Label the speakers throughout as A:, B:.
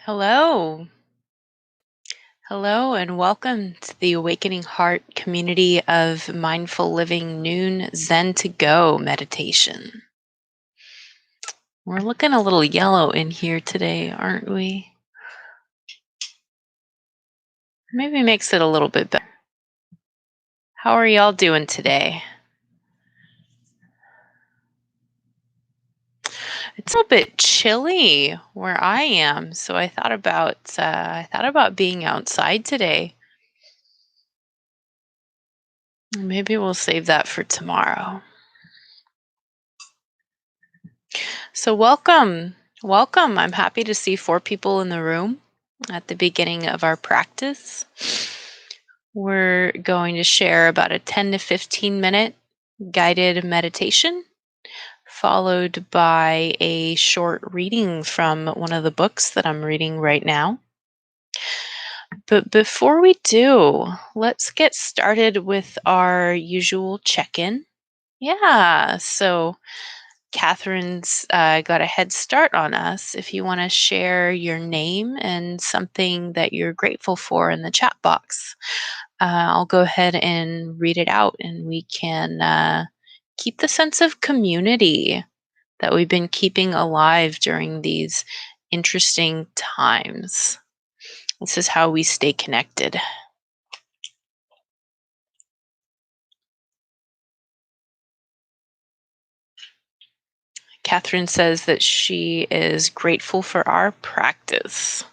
A: Hello. Hello, and welcome to the Awakening Heart community of Mindful Living Noon Zen to Go meditation. We're looking a little yellow in here today, aren't we? Maybe makes it a little bit better. How are y'all doing today? It's a little bit chilly where I am, so I thought about being outside today. Maybe we'll save that for tomorrow. So welcome. I'm happy to see 4 people in the room at the beginning of our practice. We're going to share about a 10 to 15 minute guided meditation, followed by a short reading from one of the books that I'm reading right now. But before we do, let's get started with our usual check-in. Yeah, so Catherine's got a head start on us. If you want to share your name and something that you're grateful for in the chat box, I'll go ahead and read it out, and we can keep the sense of community that we've been keeping alive during these interesting times. This is how we stay connected. Catherine says that she is grateful for our practice.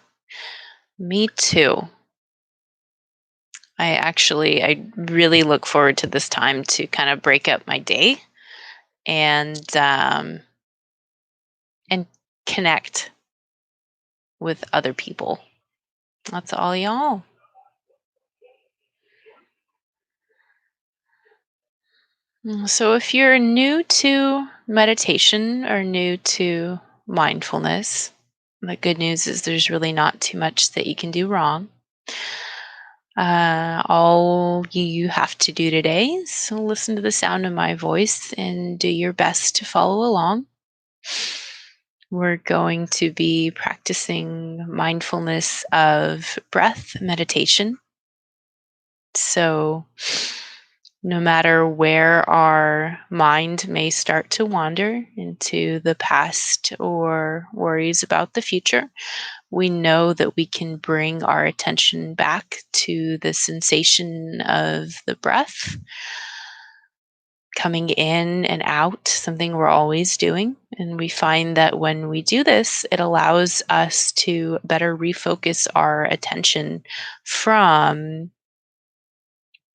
A: Me too. I really look forward to this time to kind of break up my day and connect with other people. That's all, y'all. So if you're new to meditation or new to mindfulness, the good news is there's really not too much that you can do wrong. All you have to do today is listen to the sound of my voice and do your best to follow along. We're going to be practicing mindfulness of breath meditation. So, no matter where our mind may start to wander into the past or worries about the future, we know that we can bring our attention back to the sensation of the breath coming in and out, something we're always doing. And we find that when we do this, it allows us to better refocus our attention from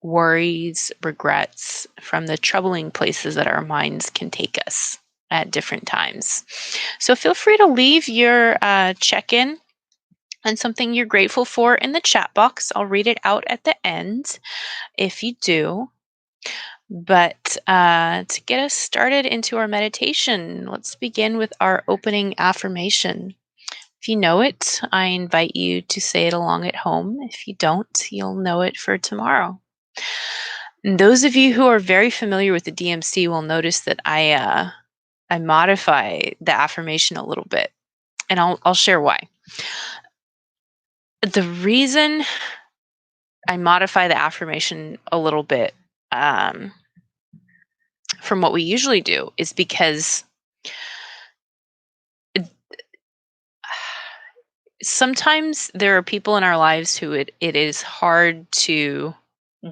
A: worries, regrets, from the troubling places that our minds can take us at different times. So feel free to leave your check in and something you're grateful for in the chat box. I'll read it out at the end if you do. But to get us started into our meditation, let's begin with our opening affirmation. If you know it, I invite you to say it along at home. If you don't, you'll know it for tomorrow. And those of you who are very familiar with the DMC will notice that I modify the affirmation a little bit, and I'll share why. The reason I modify the affirmation a little bit from what we usually do is because sometimes there are people in our lives who it is hard to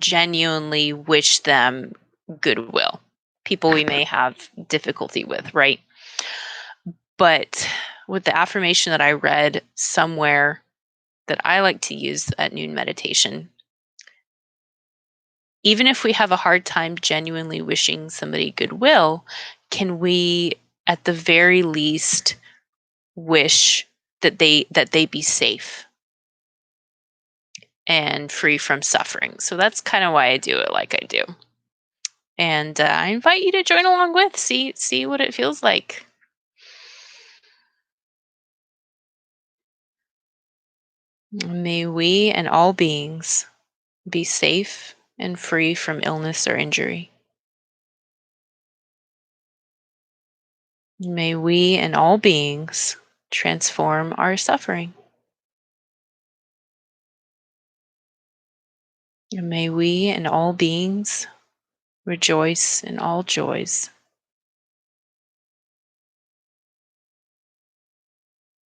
A: genuinely wish them goodwill. People we may have difficulty with, right? But with the affirmation that I read somewhere that I like to use at noon meditation, even if we have a hard time genuinely wishing somebody goodwill, can we at the very least wish that they be safe and free from suffering? So that's kind of why I do it like I do. And I invite you to join along with, see what it feels like. May we and all beings be safe and free from illness or injury. May we and all beings transform our suffering. And may we and all beings rejoice in all joys.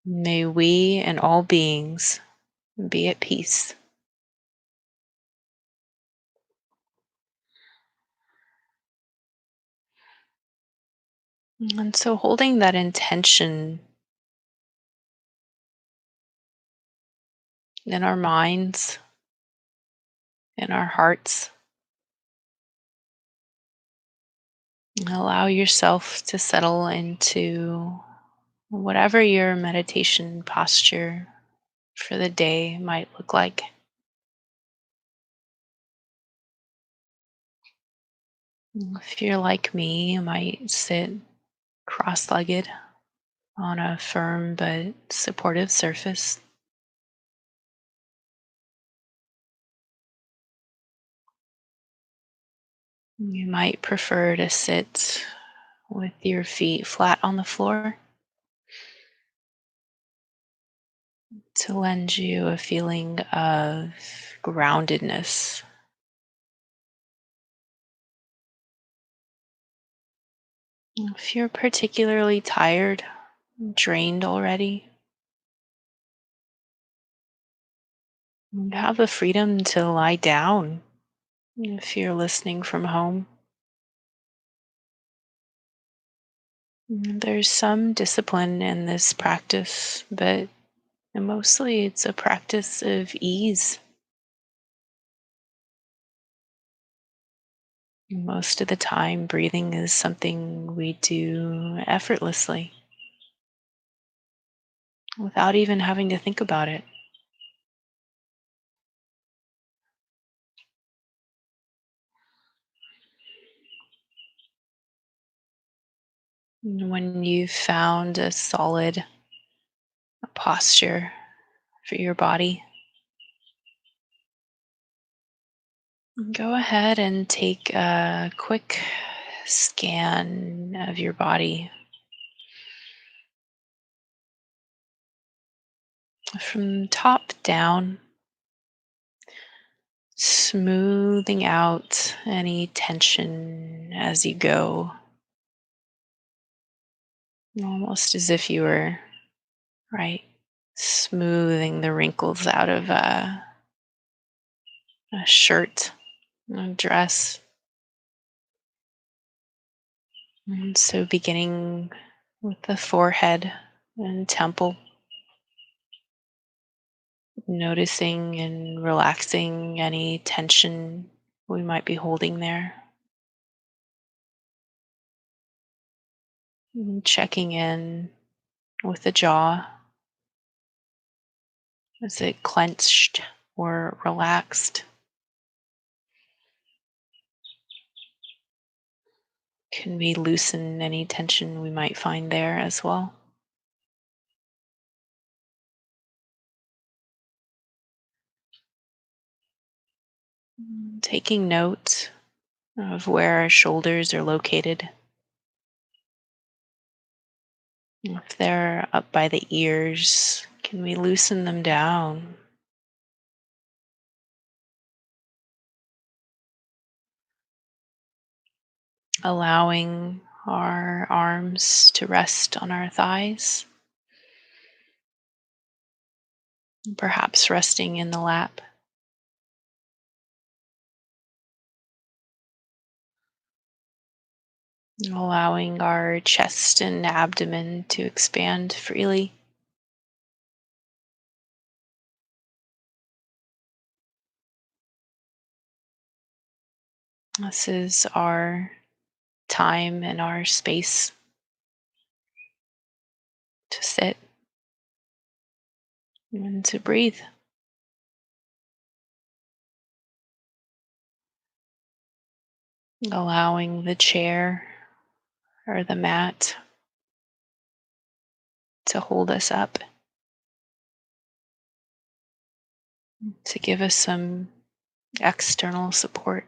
A: May we and all beings be at peace. And so, holding that intention in our minds, in our hearts, allow yourself to settle into whatever your meditation posture for the day might look like. If you're like me, you might sit cross legged on a firm but supportive surface. You might prefer to sit with your feet flat on the floor to lend you a feeling of groundedness. If you're particularly tired, drained already, you have the freedom to lie down if you're listening from home. There's some discipline in this practice, but mostly it's a practice of ease. Most of the time, breathing is something we do effortlessly without even having to think about it. When you've found a solid posture for your body, go ahead and take a quick scan of your body from top down, smoothing out any tension as you go, almost as if you were, right, smoothing the wrinkles out of a shirt, a dress. And so beginning with the forehead and temple, noticing and relaxing any tension we might be holding there. And checking in with the jaw. Is it clenched or relaxed? Can we loosen any tension we might find there as well? Taking note of where our shoulders are located. If they're up by the ears, can we loosen them down? Allowing our arms to rest on our thighs, perhaps resting in the lap. Allowing our chest and abdomen to expand freely. This is our time and our space to sit and to breathe. Allowing the chair or the mat to hold us up, to give us some external support.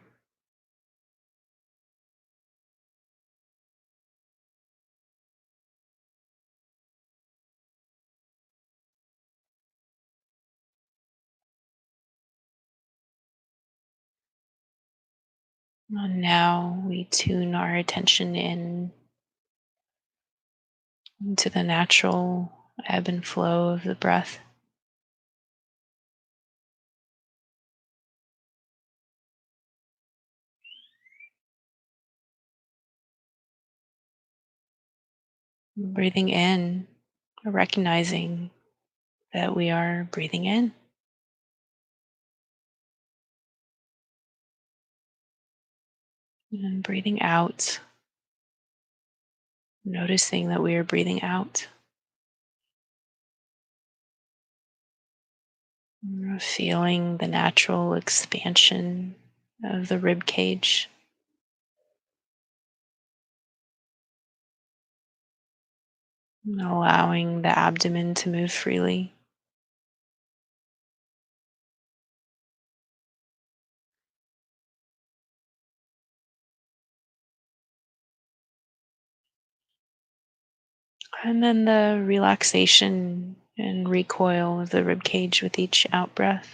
A: And now we tune our attention into the natural ebb and flow of the breath. Breathing in, recognizing that we are breathing in and breathing out, noticing that we are breathing out. Feeling the natural expansion of the rib cage, allowing the abdomen to move freely. And then the relaxation and recoil of the rib cage with each out breath.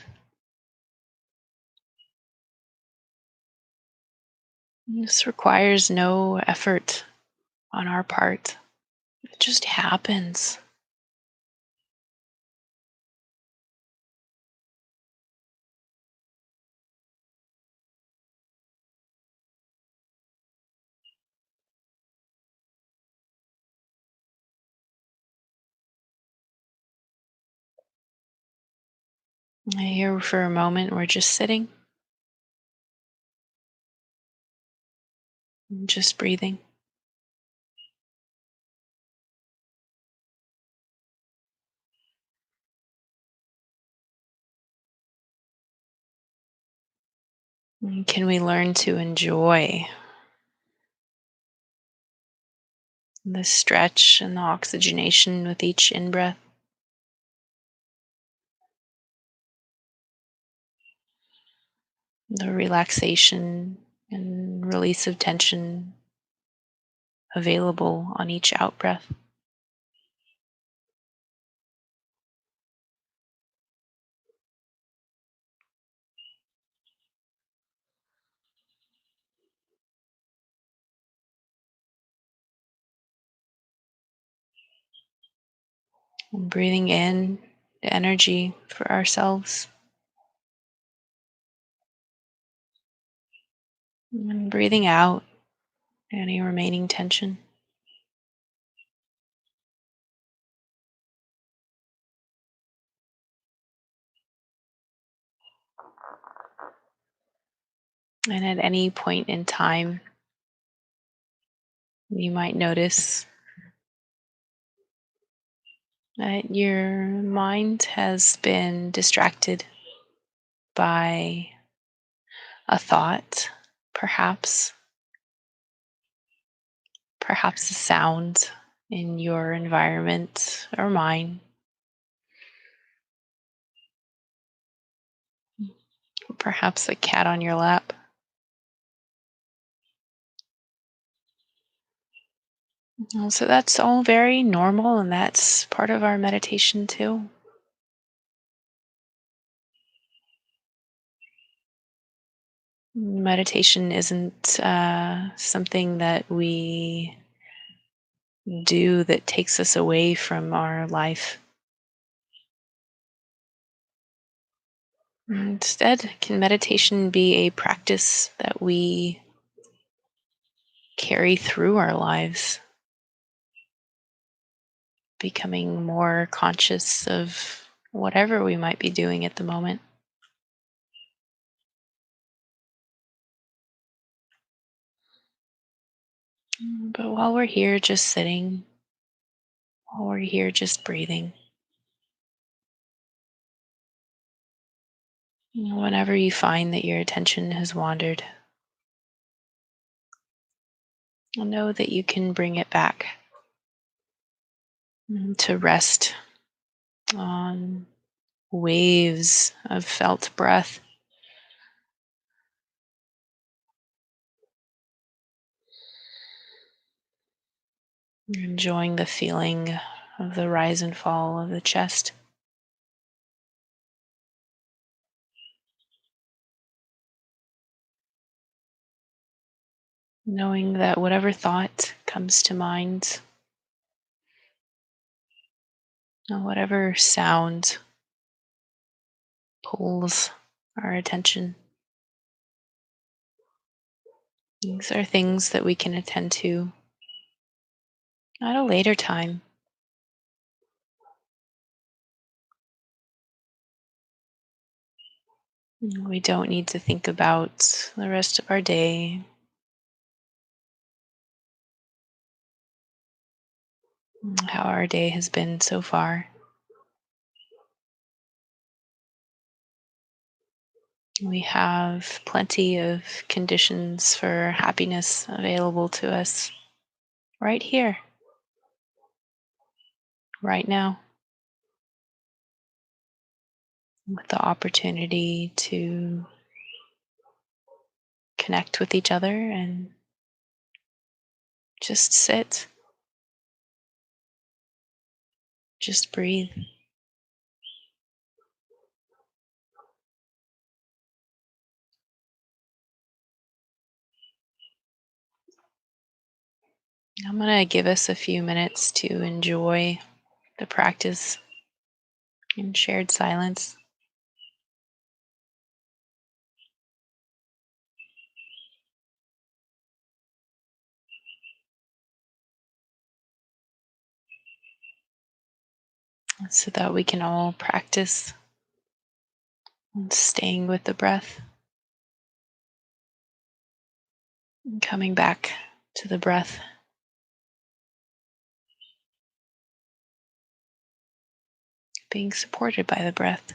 A: This requires no effort on our part. It just happens. Here for a moment, we're just sitting, and just breathing. And can we learn to enjoy the stretch and the oxygenation with each in breath? The relaxation and release of tension available on each out breath. And breathing in the energy for ourselves. And breathing out any remaining tension. And at any point in time, you might notice that your mind has been distracted by a thought, perhaps, perhaps a sound in your environment or mine, perhaps a cat on your lap. So that's all very normal, and that's part of our meditation too. Meditation isn't something that we do that takes us away from our life. Instead, can meditation be a practice that we carry through our lives, becoming more conscious of whatever we might be doing at the moment? But while we're here just sitting, while we're here just breathing, whenever you find that your attention has wandered, know that you can bring it back to rest on waves of felt breath, enjoying the feeling of the rise and fall of the chest. knowing that whatever thought comes to mind, or whatever sound pulls our attention, these are things that we can attend to at a later time. We don't need to think about the rest of our day, how our day has been so far. We have plenty of conditions for happiness available to us right here, right now, with the opportunity to connect with each other and just sit, just breathe. I'm going to give us a few minutes to enjoy the practice in shared silence so that we can all practice staying with the breath and coming back to the breath, being supported by the breath.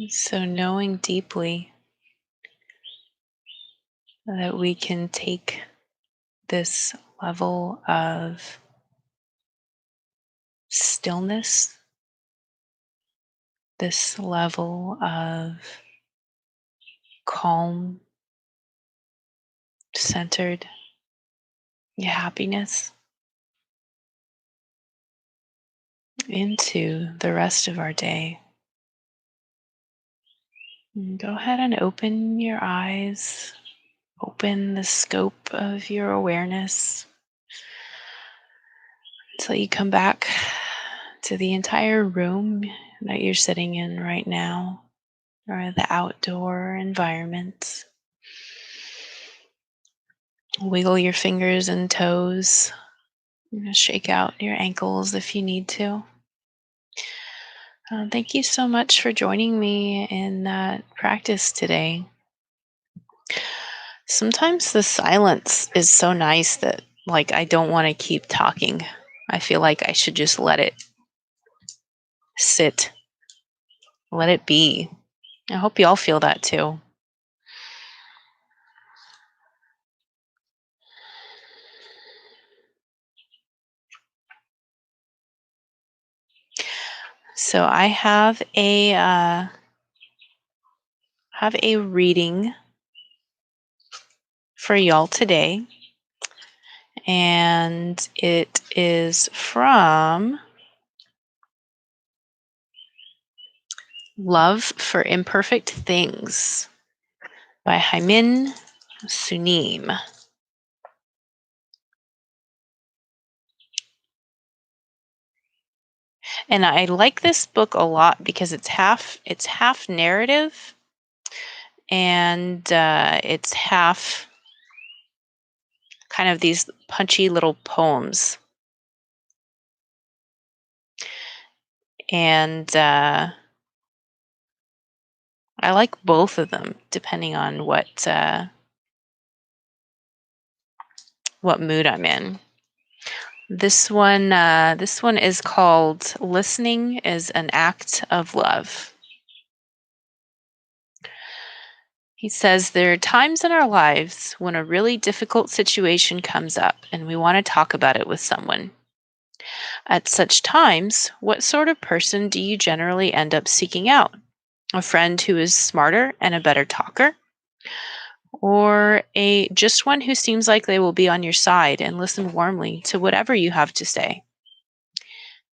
A: So, knowing deeply that we can take this level of stillness, this level of calm, centered happiness into the rest of our day. And go ahead and open your eyes, open the scope of your awareness until you come back to the entire room that you're sitting in right now, or the outdoor environment. Wiggle your fingers and toes. Shake out your ankles if you need to. Thank you so much for joining me in that practice today. Sometimes the silence is so nice that, like, I don't want to keep talking. I feel like I should just let it sit, let it be. I hope you all feel that too. So I have a reading for y'all today, and it is from Love for Imperfect Things by Haimin Sunim. And I like this book a lot because it's half narrative, and it's half kind of these punchy little poems. And I like both of them depending on what mood I'm in. This one is called "Listening is an Act of Love." He says, there are times in our lives when a really difficult situation comes up and we want to talk about it with someone. At such times, what sort of person do you generally end up seeking out? A friend who is smarter and a better talker? Or a just one who seems like they will be on your side and listen warmly to whatever you have to say?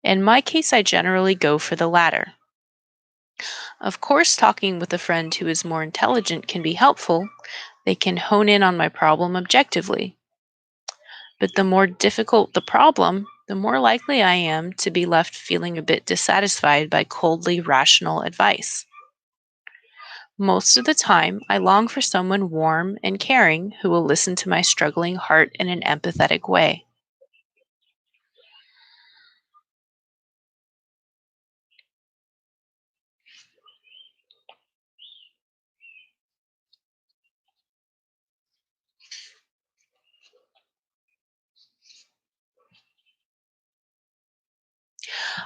A: In my case, I generally go for the latter. Of course, talking with a friend who is more intelligent can be helpful. They can hone in on my problem objectively. But the more difficult the problem, the more likely I am to be left feeling a bit dissatisfied by coldly rational advice. Most of the time, I long for someone warm and caring who will listen to my struggling heart in an empathetic way.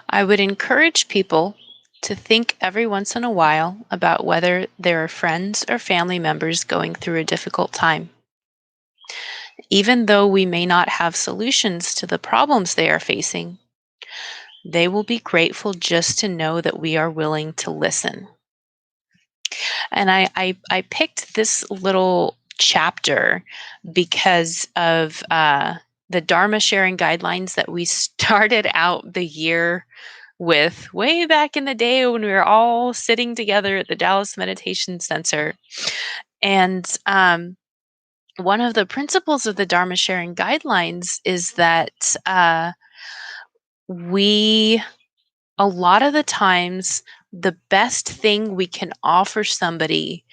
A: I would encourage people to think every once in a while about whether there are friends or family members going through a difficult time. Even though we may not have solutions to the problems they are facing, they will be grateful just to know that we are willing to listen. And I picked this little chapter because of the Dharma sharing guidelines that we started out the year with way back in the day when we were all sitting together at the Dallas Meditation Center. And one of the principles of the Dharma sharing guidelines is that we, a lot of the times, the best thing we can offer somebody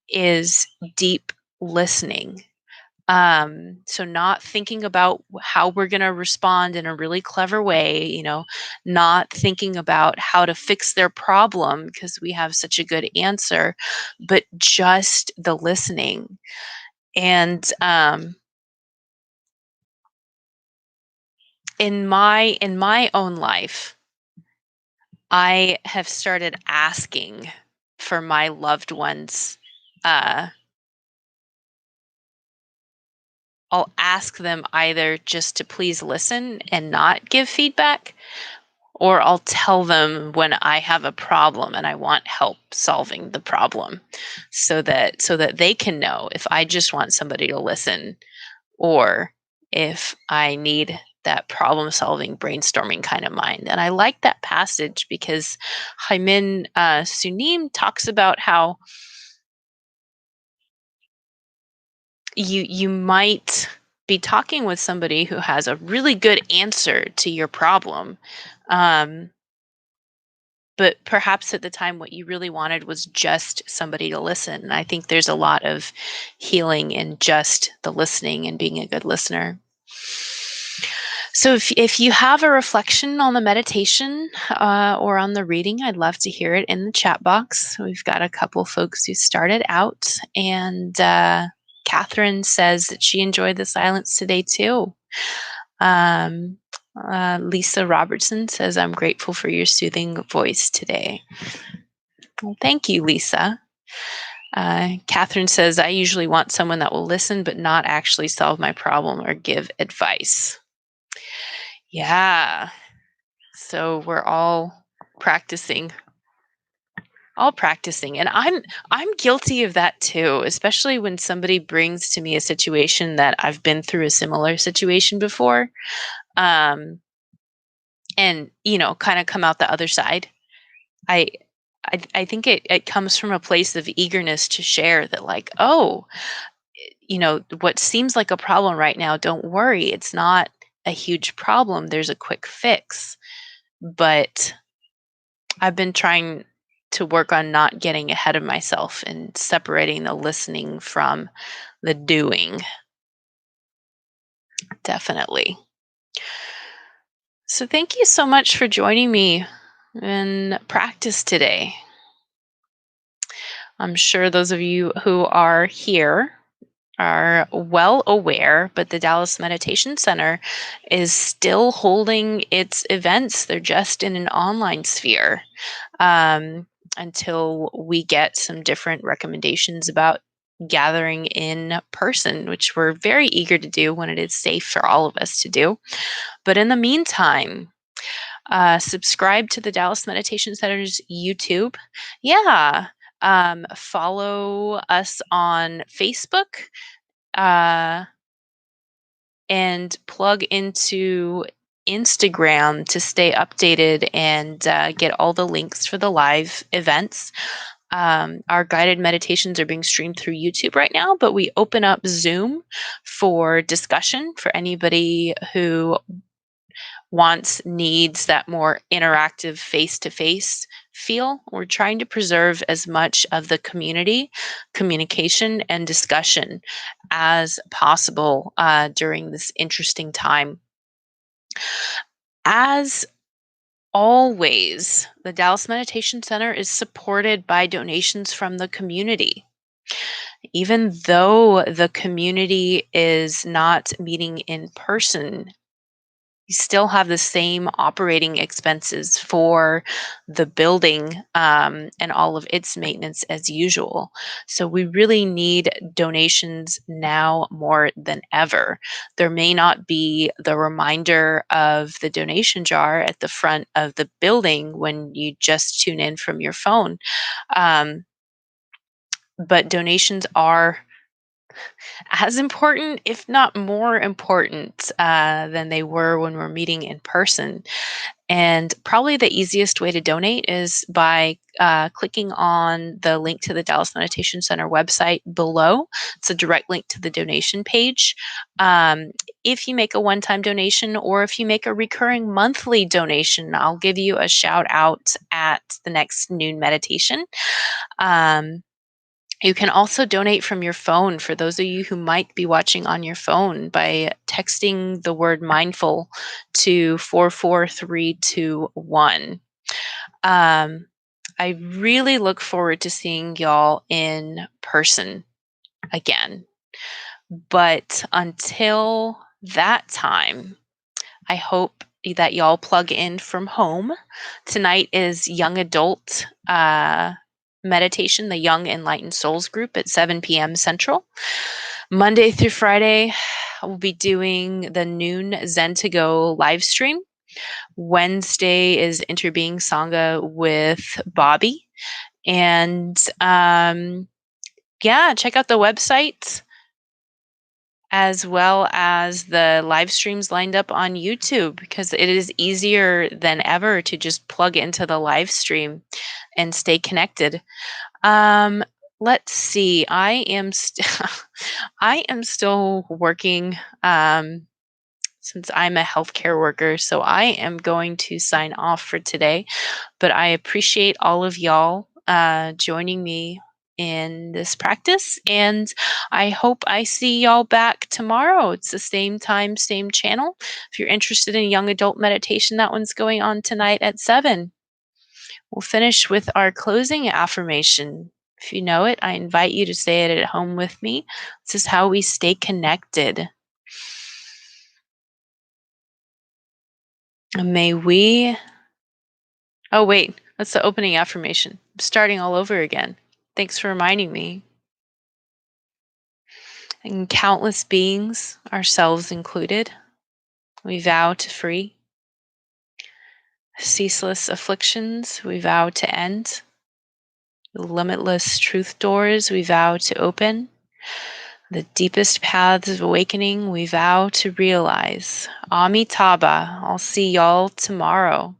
A: is deep listening. So not thinking about how we're going to respond in a really clever way, not thinking about how to fix their problem because we have such a good answer, but just the listening. And in my own life, I have started asking for my loved ones, uh, I'll ask them either just to please listen and not give feedback, or I'll tell them when I have a problem and I want help solving the problem, so that they can know if I just want somebody to listen, or if I need that problem solving brainstorming kind of mind. And I like that passage because Haimin Sunim talks about how you might be talking with somebody who has a really good answer to your problem, um, but perhaps at the time what you really wanted was just somebody to listen. And I think there's a lot of healing in just the listening and being a good listener. So if you have a reflection on the meditation or on the reading, I'd love to hear it in the chat box. We've got a couple folks who started out, and Catherine says that she enjoyed the silence today too. Um, Lisa Robertson says, I'm grateful for your soothing voice today. Well, thank you, Lisa. Catherine says, I usually want someone that will listen but not actually solve my problem or give advice. Yeah. So we're practicing all practicing. And I'm guilty of that too, especially when somebody brings to me a situation that I've been through a similar situation before. Um and kind of come out the other side. I I think it comes from a place of eagerness to share that, like, oh, what seems like a problem right now, don't worry, it's not a huge problem. There's a quick fix. But I've been trying to work on not getting ahead of myself and separating the listening from the doing. Definitely. So thank you so much for joining me in practice today. I'm sure those of you who are here are well aware, but the Dallas Meditation Center is still holding its events. They're just in an online sphere, until we get some different recommendations about gathering in person, which we're very eager to do when it is safe for all of us to do. But in the meantime, subscribe to the Dallas Meditation Center's YouTube. Yeah. Follow us on Facebook, uh, and plug into Instagram to stay updated and get all the links for the live events. Our guided meditations are being streamed through YouTube right now, but we open up Zoom for discussion for anybody who needs that more interactive face-to-face feel. We're trying to preserve as much of the communication and discussion as possible during this interesting time. As always, the Dallas Meditation Center is supported by donations from the community. Even though the community is not meeting in person, you still have the same operating expenses for the building, and all of its maintenance as usual. So we really need donations now more than ever. There may not be the reminder of the donation jar at the front of the building when you just tune in from your phone. Um, but donations are as important, if not more important, than they were when we're meeting in person. And probably the easiest way to donate is by clicking on the link to the Dallas Meditation Center website below. It's a direct link to the donation page. If you make a one-time donation, or if you make a recurring monthly donation, I'll give you a shout out at the next noon meditation. You can also donate from your phone, for those of you who might be watching on your phone, by texting the word mindful to 44321. I really look forward to seeing y'all in person again. But until that time, I hope that y'all plug in from home. Tonight is young adult meditation, the Young Enlightened Souls group at 7 p.m. Central. Monday through Friday, we'll be doing the noon Zen to Go live stream. Wednesday is Interbeing Sangha with Bobby. And yeah, check out the website as well as the live streams lined up on YouTube, because it is easier than ever to just plug into the live stream and stay connected. Let's see. I am I am still working since I'm a healthcare worker, so I am going to sign off for today. But I appreciate all of y'all joining me in this practice, and I hope I see y'all back tomorrow. It's the same time, same channel. If you're interested in young adult meditation, that one's going on tonight at 7. We'll finish with our closing affirmation. If you know it, I invite you to say it at home with me. This is how we stay connected. May we. Oh, wait, that's the opening affirmation. I'm starting all over again. Thanks for reminding me. And countless beings, ourselves included, we vow to free. Ceaseless afflictions, we vow to end. Limitless truth doors, we vow to open. The deepest paths of awakening, we vow to realize. Amitabha. I'll see y'all tomorrow.